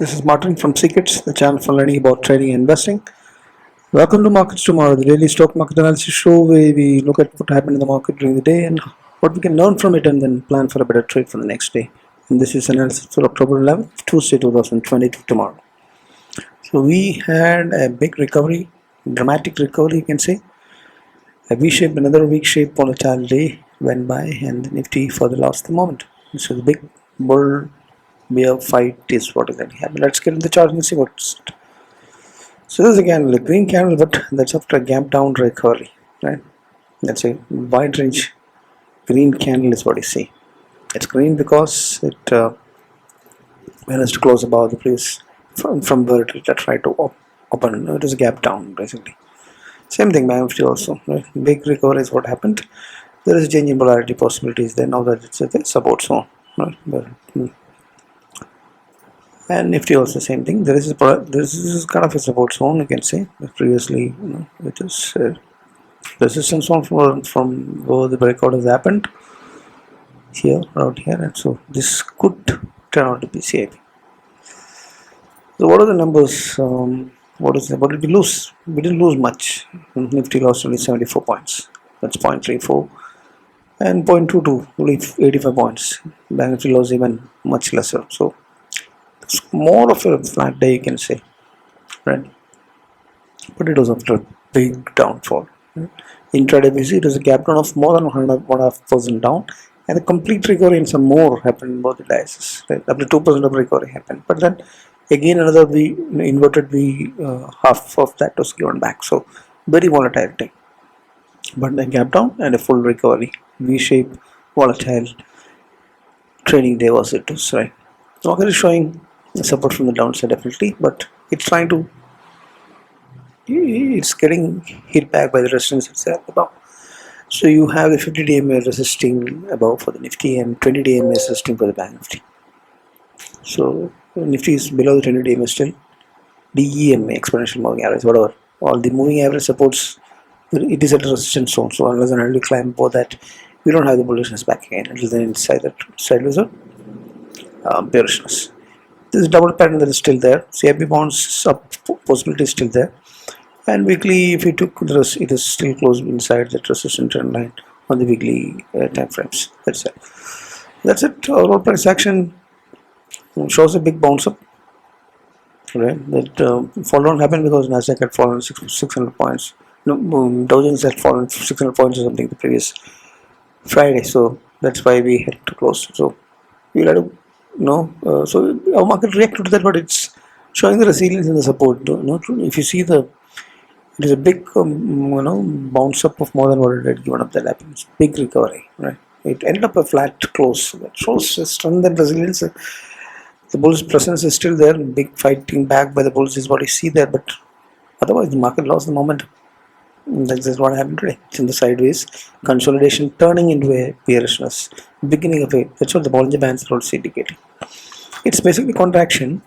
This is Martin from Secrets, the channel for learning about trading and investing. Welcome to Markets Tomorrow, the daily stock market analysis show where we look at what happened in the market during the day and what we can learn from it and then plan for a better trade for the next day. And this is analysis for October 11th, Tuesday 2022 tomorrow. So we had a big recovery, dramatic recovery you can say. A V-shape, another weak shape volatile day went by and the Nifty further lost the moment. This was a big bull bear fight is what exactly happened. Let's get in the chart and see what's. So this is again the green candle, but that's after a gap down recovery, right? That's a wide range green candle is what you see. It's green because it managed to close above the previous from where it tried to open. It is a gap down basically. Same thing, Banknifty also. Right? Big recovery is what happened. There is a change in polarity possibilities there now that it's a support zone. Right? And Nifty also same thing. This is kind of a support zone you can say. Previously, it is resistance zone from where the breakout has happened here, around here, and so this could turn out to be CIP. So what are the numbers? What did we lose? We didn't lose much. Nifty lost only 74 points. That's 0.34, and 0.22 only 85 points. Banknifty lost even much lesser. So it's more of a flat day you can say, right? But it was after a big downfall. Intraday we see it was a gap down of more than 1.5% down, and a complete recovery and some more happened in both the dices. Right? Up to 2% of recovery happened, but then again another V, inverted V, half of that was given back. So very volatile day, but a gap down and a full recovery, V-shape volatile trading day was it was, right? Market is showing support from the downside definitely, but it's getting hit back by the resistance itself above. So you have the 50 DMA resisting above for the Nifty and 20 DMA resisting for the Banknifty. So Nifty is below the 20 DMA still. DEMA, exponential moving average, whatever. All the moving average supports, it is at a resistance zone. So unless and until you climb above that, we don't have the bullishness back again. Until then inside that sideways or bearishness. This double pattern that is still there. CIP bonds up possibility is still there. And weekly, if you took the rest, it is still close inside that resistance trend line on the weekly time frames. That's it. That's it. Overall price action shows a big bounce up. Right? That fall down happened because Nasdaq had fallen 600 points. No, Dow Jones had fallen 600 points or something the previous Friday. So that's why we had to close. So we'll have to. So our market reacted to that, but it's showing the resilience in the support. If you see it is a big bounce up of more than what it had given up. That happens. Big recovery, right? It ended up a flat close. That shows strength and resilience. The bulls' presence is still there. Big fighting back by the bulls is what you see there, but otherwise the market lost the momentum. That's just what happened today. It's in the sideways consolidation turning into a bearishness. Beginning of it. That's what the Bollinger Bands are also indicating. It's basically contraction,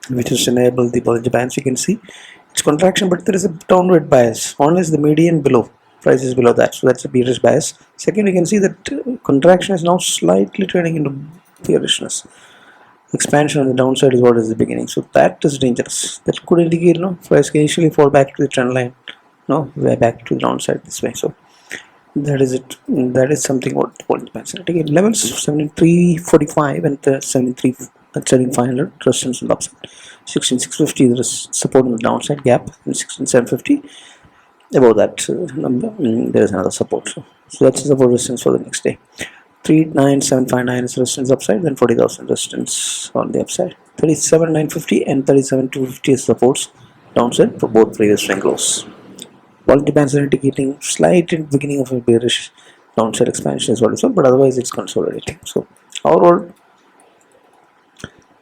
which is enable the Bollinger Bands. You can see it's contraction, but there is a downward bias. One is the median below, price is below that, so that's a bearish bias. Second, you can see that contraction is now slightly turning into bearishness. Expansion on the downside is what is the beginning, so that is dangerous. That could indicate price can initially fall back to the trend line. Way back to the downside this way. So that is it. That is something what Bollinger Bands. Again, levels 73.45 and 73.500 resistance on the upside. 16,650 there is support on the downside gap, and 16,750 above that number. There is another support. So that's the support resistance for the next day. 39,759 is resistance upside, then 40,000 resistance on the upside. 37,950 and 37,250 is supports downside for both previous swing lows. Bollinger Bands are indicating slight beginning of a bearish downside expansion is what it's on, but otherwise it's consolidating. So overall,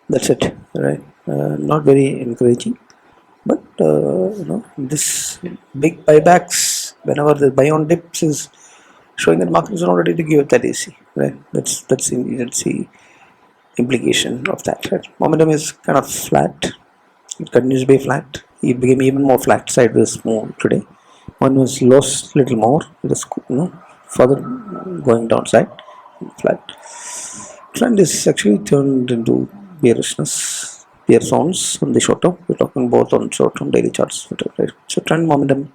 that's it, right? Not very encouraging, but this big buybacks whenever the buy on dips is showing that market is not ready to give up that AC, right? That's the implication of that. Right? Momentum is kind of flat. It continues to be flat. It became even more flat sideways move today. One was lost little more. It is further going downside, flat. Trend is actually turned into bearishness. their zones on the short term. We're talking both on short term daily charts. Right? So trend momentum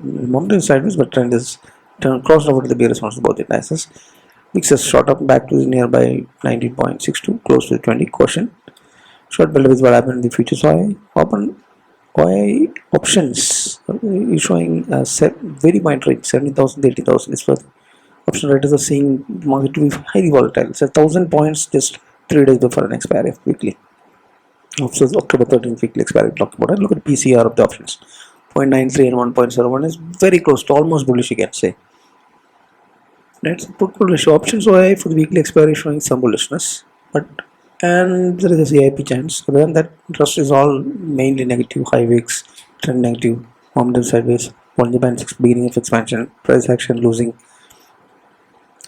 is sideways, but trend is crossed over to the bearish ones both indices. VIX has shot up back to the nearby 19.62, close to 20. Caution. Short below is what happened in the futures. Why options is showing a very wide range, 70,000 to 80,000 is for the option writers are seeing the market to be highly volatile. It's 1,000 points just 3 days before an expiry weekly. Options October 13th weekly expiry talked about. And look at PCR of the options. 0.93 and 1.01 is very close to almost bullish, you can say. Right, so put bullish options OI for the weekly expiry showing some bullishness, and there is a CIP chance. Other than that, trust is all mainly negative. High wicks, trend negative, momentum sideways. Only band beginning of expansion, price action losing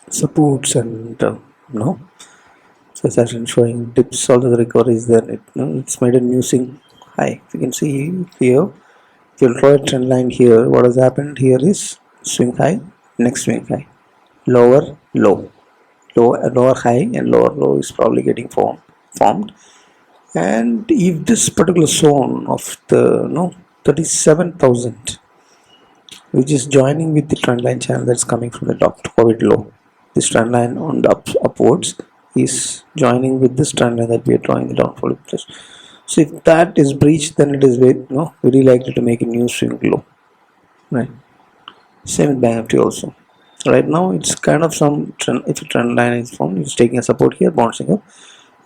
supports, and price action showing dips. All the recoveries there. It's made a new swing high. If you can see here, if you draw a trend line here, what has happened here is swing high, next swing high, lower low, lower high, and lower low is probably getting formed. And if this particular zone of the 37,000, which is joining with the trend line channel that's coming from the top to COVID low, this trend line on the upwards is joining with this trend line that we are drawing the downfall. So if that is breached, then it is very likely to make a new swing low, right? Same with Banknifty also. Right now it's kind of some trend. If a trend line is formed, it's taking a support here, bouncing up,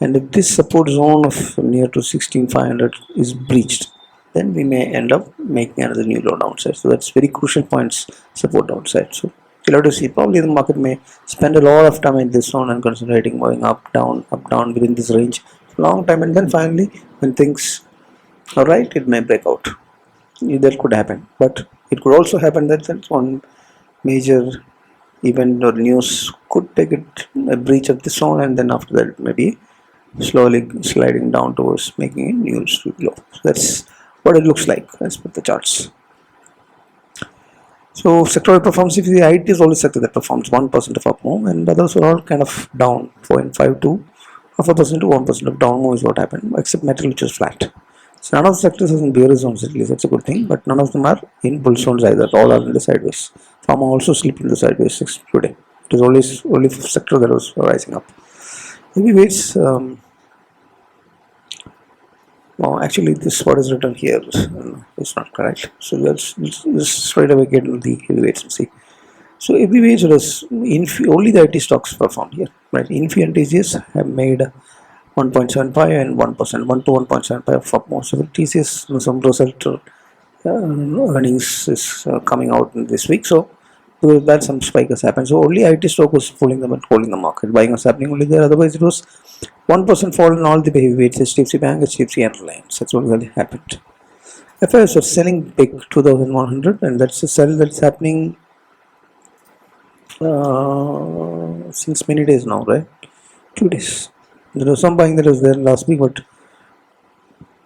and if this support zone of near to 16,500 is breached, then we may end up making another new low downside. So that's very crucial points, support downside. So you'll have to see. Probably the market may spend a lot of time in this zone and concentrating going up down within this range for a long time, and then finally when things are right, it may break out. That could happen, but it could also happen that one major event or news could take a breach of the zone, and then after that maybe slowly sliding down towards making a new low. So that's what it looks like as per the charts. So sectoral performance, if the IT is only sector that performs 1% of up move, and others are all kind of down 0.5 to 0.5% to 1% of down move is what happened, except metal, which is flat. So none of the sectors is in bearish zones at least, that's a good thing, but none of them are in bull zones either. All are in the sideways. Pharma also slipped in the sideways today. It is only sector that was rising up. Heavyweights, actually this what is written here is not correct. So let's straight away get into the heavyweights and see. So heavyweights was only the IT stocks performed here, right? Infi and TCS have made 1.75 and 1%, 1 to 1.75 for most of it. TCS, some result earnings is coming out in this week, so because that some spike has happened. So only IT stock was pulling them and holding the market. Buying was happening only there. Otherwise, it was 1% fall in all the heavyweights. HDFC Bank, HDFC and Reliance. That's what really happened. Fyers was selling big 2,100, and that's a sell that's happening since many days now, right? 2 days. There was some buying that was there last week, but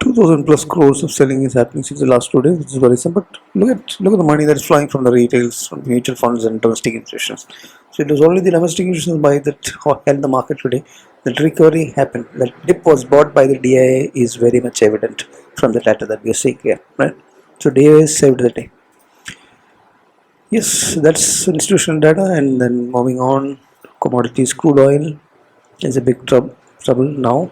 2,000 plus crores of selling is happening since the last 2 days, which is worrisome. But look at the money that's flying from the retails, from mutual funds and domestic institutions. So it was only the domestic institutions buy that held the market today. That recovery happened. That dip was bought by the DIA is very much evident from the data that we are seeing here, right? So DIA saved the day. Yes, that's institutional data. And then moving on, commodities, crude oil is a big trouble now.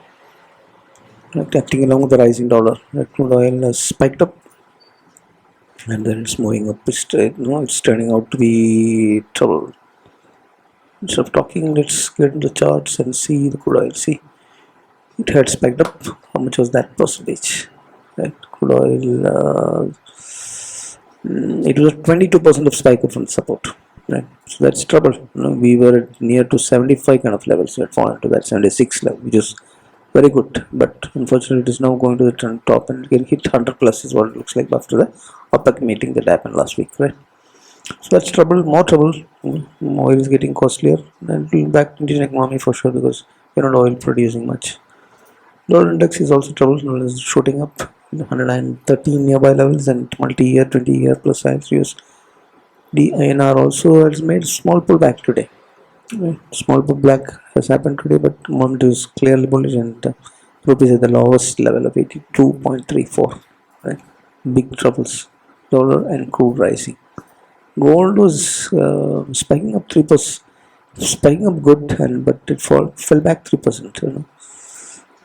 Acting along with the rising dollar, crude oil has spiked up, and then it's moving up. It's turning out to be trouble. Instead of talking, let's get into the charts and see the crude oil. See, it had spiked up. How much was that percentage? Right, crude oil. It was 22% of spike up from the support. Right, so that's trouble. We were at near to 75 kind of levels. We had fallen to that 76 level, which is very good, but unfortunately it is now going to the trend top and can hit 100 plus is what it looks like after the OPEC meeting that happened last week, right? So that's trouble, more trouble. Oil is getting costlier and will impact Indian economy for sure, because you're not oil producing much. Dollar index is also trouble, is shooting up 113 nearby levels and multi-year 20-year plus size use. The INR also has made small pullback today. Small pullback has happened today, but moment is clearly bullish, and rupees at the lowest level of 82.34. Right? Big troubles. Dollar and crude rising. Gold was spiking up 3%, spiking up good, and but it fell back 3%.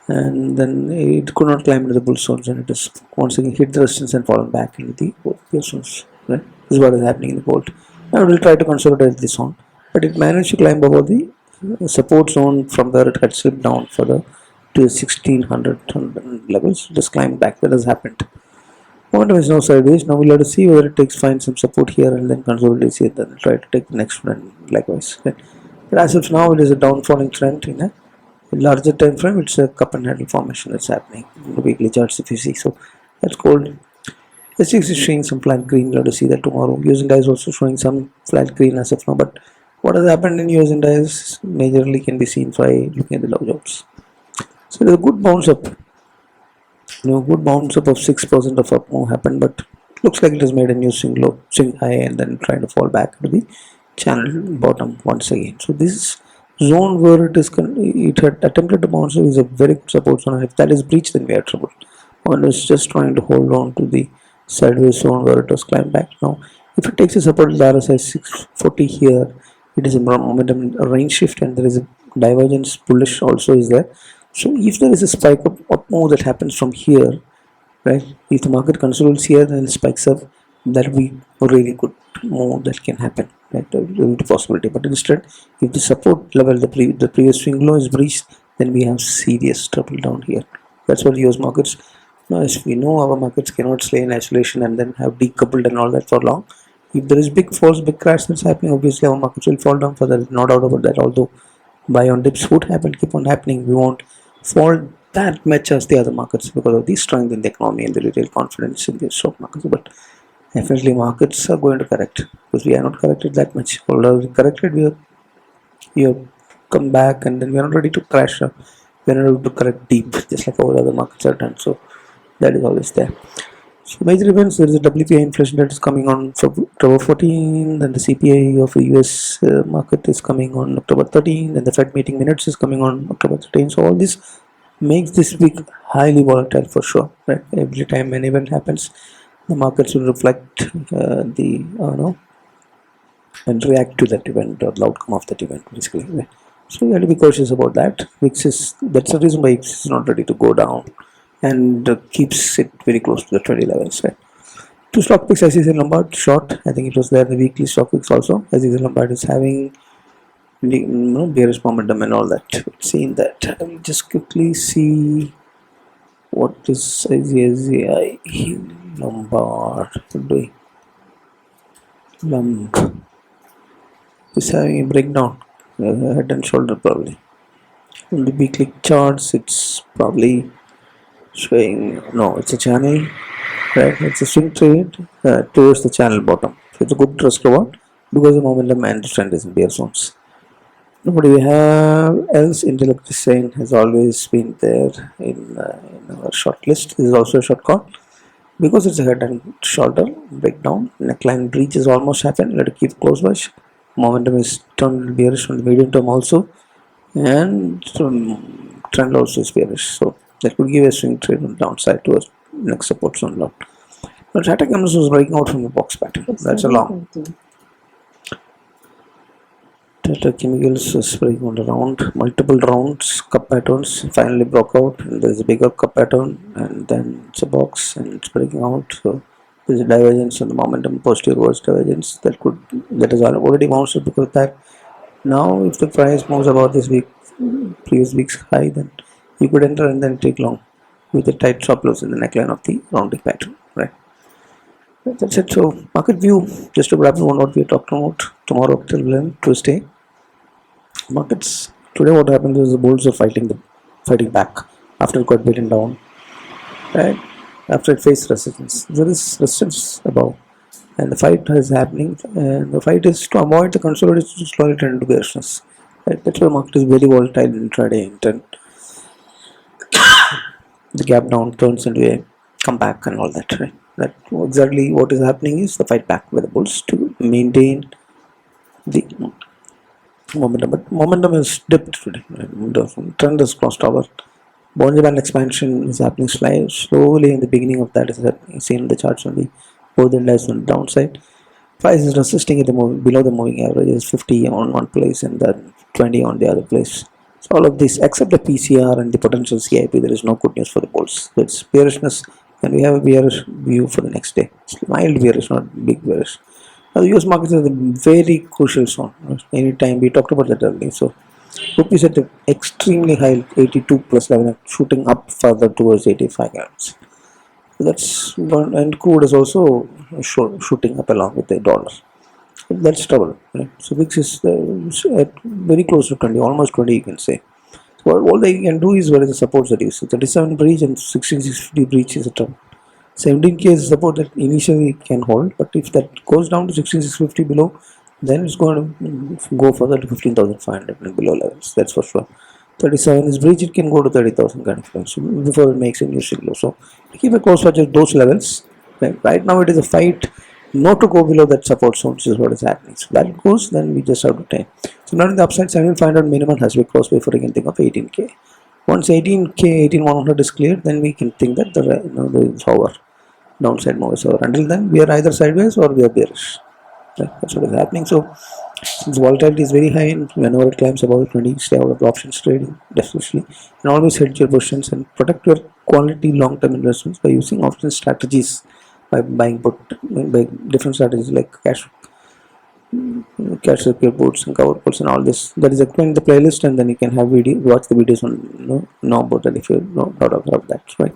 And then it could not climb into the bull zones, and it has once again hit the resistance and fallen back into the bull zones. Right? This is what is happening in the gold. Now it will try to consolidate this zone, but it managed to climb above the support zone from where it had slipped down further to the 1600 levels. It has climbed back. That has happened. Momentum is now sideways. Now we'll have to see whether it find some support here and then consolidates here, then try to take the next one and likewise. Right? But as of now, it is a downfalling trend in a larger time frame. It's a cup and handle formation that's happening in the weekly charts if you see. So that's called SGX is showing some flat green. We'll have to see that tomorrow. US India is also showing some flat green as of now. But what has happened in US India is majorly can be seen by looking at the Dow Jones. So there's a good bounce up. Good bounce up of 6% of up move happened, but looks like it has made a new swing low, swing high, and then trying to fall back to the channel bottom once again. So this zone where it had attempted to bounce is a very good support zone, and if that is breached, then we are trouble. One is just trying to hold on to the sideways zone where it was climbed back. Now, if it takes a support with RSI 640 here, it is a momentum range shift, and there is a divergence bullish also is there. So if there is a spike up move that happens from here, right? If the market consolidates here and spikes up, that will be a really good move that can happen. Right? A possibility. But instead, if the support level, the previous swing low is breached, then we have serious trouble down here. That's what US markets. Now, as we know, our markets cannot stay in isolation and then have decoupled and all that for long. If there is big falls, big crash that's happening, obviously our markets will fall down further. No doubt about that. Although buy on dips would happen, keep on happening, we won't fall that much as the other markets because of the strength in the economy and the retail confidence in the stock markets. But definitely markets are going to correct because we are not corrected that much. Although we corrected, we have come back and then we are not ready to crash. We are not able to correct deep just like all other markets are done. So that is always there. So major events, there is a WPI inflation that is coming on October 14, then the CPI of the US market is coming on October 13, then the Fed meeting minutes is coming on October 13. So all this makes this week highly volatile for sure. Right? Every time an event happens, the markets will reflect and react to that event or the outcome of that event basically. Right? So you have to be cautious about that. That's the reason why VIX is not ready to go down and keeps it very close to the 20 levels. Right? Two stock picks, ICICI Lombard short. I think it was there in the weekly stock picks also. ICICI Lombard is having bearish momentum and all that. Seeing that, I will just quickly see what is ICICI Lombard doing. Lump is having a breakdown, head and shoulder probably. On the weekly charts, it's probably showing it's a channel, right? It's a swing trade towards the channel bottom. So it's a good risk reward because the momentum and the trend is in bear zones. Now what do we have else? Intellect Design has always been there in our short list. This is also a short call because it's a head and shoulder breakdown. Neckline breach has almost happened. Let it keep close watch. Momentum is turned bearish on the medium term also, and trend also is bearish. So that could give a swing trade on the downside to a next support zone low. But Tata Chemicals was breaking out from the box pattern. That's a long. Tata Chemicals is breaking on around multiple rounds, cup patterns. Finally broke out, and there's a bigger cup pattern, and then it's a box, and it's breaking out. So there's a divergence on the momentum, positive reverse divergence that has already bounced because of that. Now, if the price moves about this week, previous week's high, then you could enter and then take long with a tight stop loss in the neckline of the rounding pattern, right? That's it. So, market view, just to wrap up on what we are talking about tomorrow, Tuesday. Markets today, what happens is the bulls are fighting back after it got beaten down, right? After it faced resistance, there is resistance above, and the fight is happening, and the fight is to avoid the consolidation to slowly turn into bearishness. Right? That's why the market is very volatile in intraday, and the gap down turns into a comeback and all that. Right? That exactly what is happening is the fight back with the bulls to maintain the momentum. But momentum is dipped today. Right? The trend has crossed over Bollinger Band expansion is happening slowly in the beginning of that, is seen in the charts only. Both the lies on the downside. Price is resisting at the below the moving average, is 50 on one place and then 20 on the other place. So all of this, except the PCR and the potential CIP, there is no good news for the bulls. So it's bearishness, and we have a bearish view for the next day. It's mild bearish, not big bearish. Now the US markets are the very crucial zone. Anytime we talked about that earlier. So rupees at the extremely high 82 plus level, shooting up further towards 85 grams. That's one, and crude is also shooting up along with the dollar. That's trouble, right? So VIX is at very close to 20, almost 20, you can say. So all they can do is, where is the supports that you see? 37 breach and 16650 breach is a trouble. 17k is support that initially can hold, but if that goes down to 16650 below, then it's going to go further to 15,500 and below levels. That's for sure. 37 is breach, it can go to 30,000 kind of thing. So before it makes a new signal. So keep a close watch at those levels. Right now it is a fight not to go below that support zone, which is what is happening. So that goes, then we just have to take. So now in the upside, 7,500 minimum has to be crossed before we can think of 18k. Once 18k, 18,100 is cleared, then we can think that the our downside move is over. Until then, we are either sideways or we are bearish. Right? That's what is happening. So since volatility is very high, and whenever it climbs above 20, stay out of options trading, definitely. And always hedge your positions and protect your quality long-term investments by using option strategies, by buying by different strategies like cash secure puts and cover puts and all this. That is explained in the playlist, and then you can have watch the videos on know about that if you know not aware of that, right?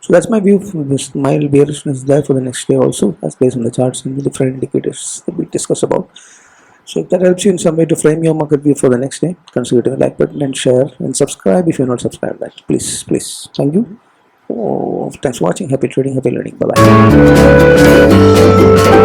So that's my view. This mild bearishness is there for the next day also, as based on the charts and the different indicators that we discuss about. So if that helps you in some way to frame your market view for the next day, consider hitting the like button and share and subscribe if you're not subscribed. That please. Thank you. Oh, thanks for watching. Happy trading, happy learning. Bye bye.